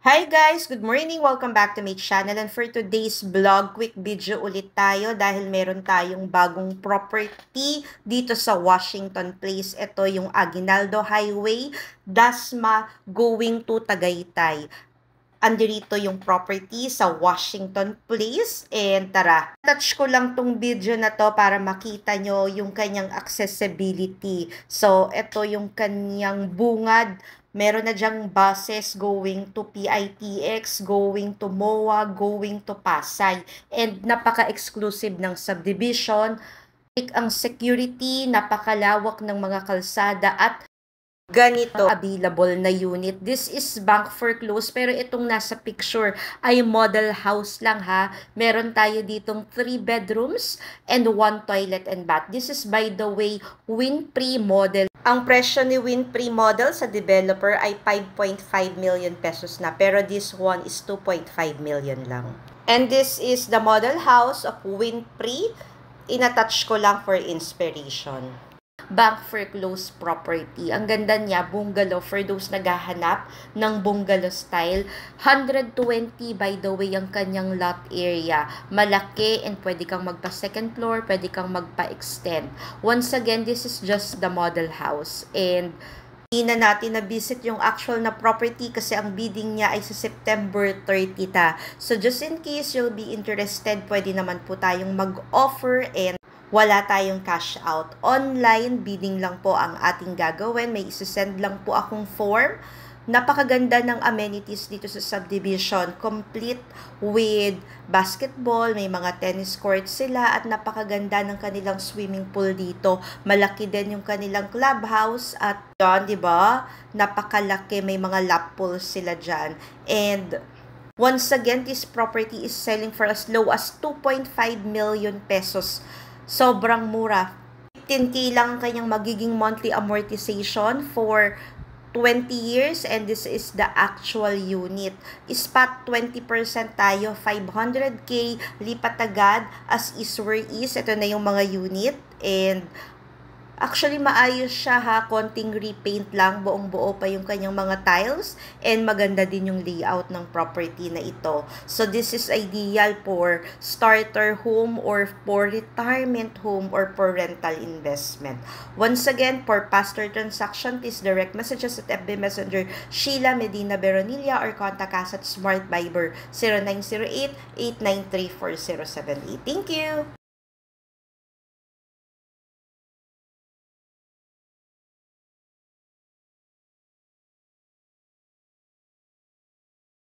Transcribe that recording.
Hi guys! Good morning! Welcome back to my channel, and for today's vlog, quick video ulit tayo dahil meron tayong bagong property dito sa Washington Place. Ito yung Aguinaldo Highway, Dasma, going to Tagaytay. Andirito yung property sa Washington Place, and tara, touch ko lang tong video na to para makita nyo yung kanyang accessibility. So, ito yung kanyang bungad. Meron na dyang buses going to PITX, going to MOA, going to Pasay. And napaka-exclusive ng subdivision. Ang security, napakalawak ng mga kalsada at ganito available na unit. This is bank foreclosed, pero itong nasa picture ay model house lang ha. Meron tayo ditong 3 bedrooms and 1 toilet and bath. This is, by the way, Winfrey model. Ang presyo ni Winfrey model sa developer ay 5.5 million pesos na, pero this one is 2.5 million lang. And this is the model house of Winfrey. Inattach ko lang for inspiration. Bank foreclosed property. Ang ganda niya, bungalow for those naghahanap ng bungalow style. 120 by the way ang kanyang lot area. Malaki and pwede kang magpa second floor, pwede kang magpa-extend. Once again, this is just the model house, and hindi na natin na-visit yung actual na property kasi ang bidding niya ay sa September 30 ta. So just in case you'll be interested, pwede naman po tayong mag-offer, and wala tayong cash out. Online bidding lang po ang ating gagawin. May isasend lang po akong form. Napakaganda ng amenities dito sa subdivision. Complete with basketball, may mga tennis courts sila, at napakaganda ng kanilang swimming pool dito. Malaki din yung kanilang clubhouse at yun, di ba? Napakalaki, may mga lap pools sila dyan. And once again, this property is selling for as low as 2.5 million pesos. Sobrang mura. 15K lang kanyang magiging monthly amortization for 20 years, and this is the actual unit. Spot 20% tayo, 500K, lipat agad as is where is. Ito na yung mga unit, and actually maayos siya ha, konting repaint lang, buong buo pa yung kanyang mga tiles, and maganda din yung layout ng property na ito. So this is ideal for starter home or for retirement home or for rental investment. Once again, for faster transaction, please direct messages at FB Messenger Sheila Medina Veronilla or contact us at Smart Viber 0908-893-4078. Thank you!